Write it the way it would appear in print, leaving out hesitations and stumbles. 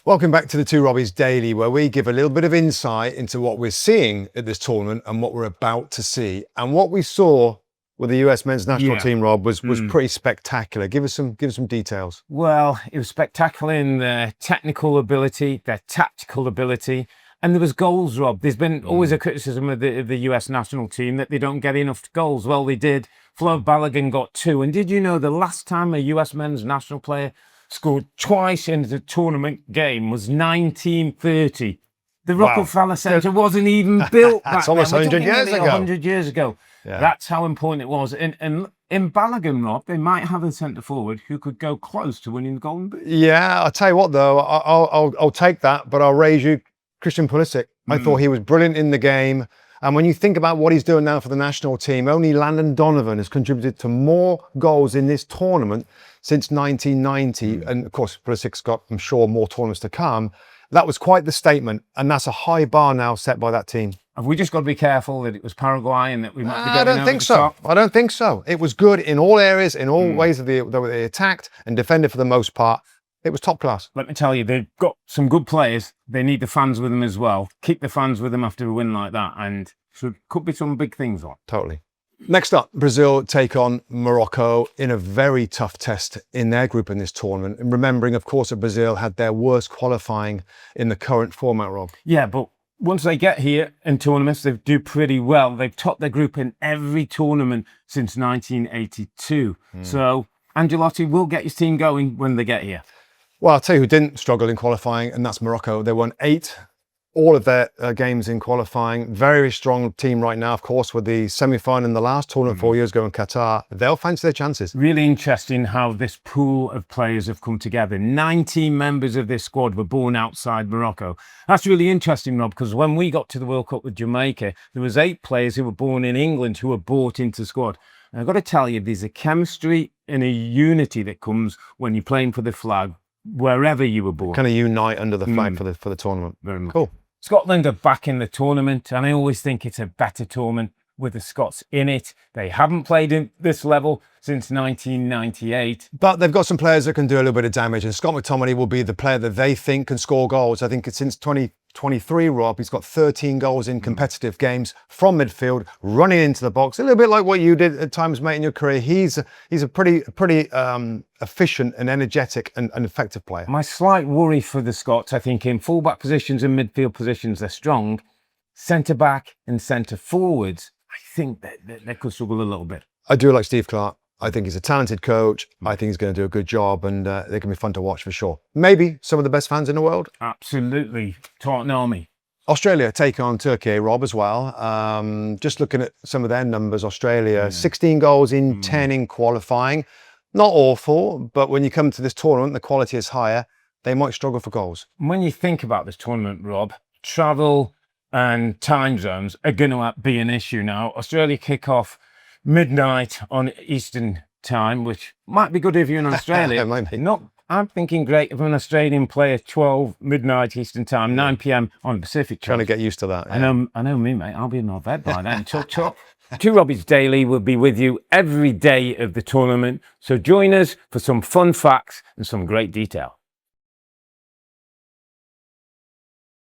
Welcome back to the Two Robbies Daily, where we give a little bit of insight into what we're seeing at this tournament and what we're about to see. And what we saw with the US men's national team, Rob, was pretty spectacular. Give us some details. Well, it was spectacular in their technical ability, their tactical ability, and there was goals, Rob. There's been always a criticism of the US national team that they don't get enough goals. Well, they did. Flo Balogun got 2. And did you know the last time a US men's national player scored twice in the tournament game was 1930. The Rockefeller Centre wasn't even built back That's almost then. 100 years ago. 100 years ago. Yeah. That's how important it was. And in Balogun, Rob, they might have a centre forward who could go close to winning the Golden Boot. Yeah, I'll tell you what though, I'll take that, but I'll raise you Christian Pulisic. I thought he was brilliant in the game. And when you think about what he's doing now for the national team, only Landon Donovan has contributed to more goals in this tournament since 1990. And of course, Pulisic's got, I'm sure, more tournaments to come. That was quite the statement. And that's a high bar now set by that team. Have we just got to be careful that it was Paraguay and that we might be going I don't think so. I don't think so. It was good in all areas, in all ways that they attacked and defended for the most part. It was top class. Let me tell you, they've got some good players. They need the fans with them as well. Keep the fans with them after a win like that. And could be some big things on. Totally. Next up, Brazil take on Morocco in a very tough test in their group in this tournament. And remembering, of course, that Brazil had their worst qualifying in the current format, Rob. Yeah, but once they get here in tournaments, they do pretty well. They've topped their group in every tournament since 1982. So Ancelotti will get his team going when they get here. Well, I'll tell you who didn't struggle in qualifying, and that's Morocco. They won 8, all of their games in qualifying. Very strong team right now, of course, with the semi-final in the last tournament 4 years ago in Qatar. They'll fancy their chances. Really interesting how this pool of players have come together. 19 members of this squad were born outside Morocco. That's really interesting, Rob, because when we got to the World Cup with Jamaica, there was 8 players who were born in England who were brought into the squad. And I've got to tell you, there's a chemistry and a unity that comes when you're playing for the flag, wherever you were born. Kind of unite under the flag for the tournament. Very much. Cool. Scotland are back in the tournament, and I always think it's a better tournament with the Scots in it. They haven't played in this level since 1998. But they've got some players that can do a little bit of damage, and Scott McTominay will be the player that they think can score goals. I think it's since 2023, Rob, he's got 13 goals in competitive games from midfield, running into the box. A little bit like what you did at times, mate, in your career. He's a pretty efficient and energetic and effective player. My slight worry for the Scots, I think, in fullback positions and midfield positions, they're strong. Centre-back and centre-forwards, I think that they could struggle a little bit. I do like Steve Clarke. I think he's a talented coach. I think he's going to do a good job, and they can be fun to watch for sure. Maybe some of the best fans in the world. Absolutely. Taunton Army. Australia take on Turkey, Rob, as well. Just looking at some of their numbers, Australia, 16 goals in 10 in qualifying. Not awful, but when you come to this tournament, the quality is higher. They might struggle for goals. When you think about this tournament, Rob, travel and time zones are going to be an issue now. Australia kick off midnight on Eastern time, which might be good if you're in Australia. I'm thinking great if an Australian player 12 midnight Eastern time, 9 p.m. on Pacific. Trying to get used to that. Yeah. I know me, mate. I'll be in my bed by then. Chop, chop. Two Robbies Daily will be with you every day of the tournament. So join us for some fun facts and some great detail.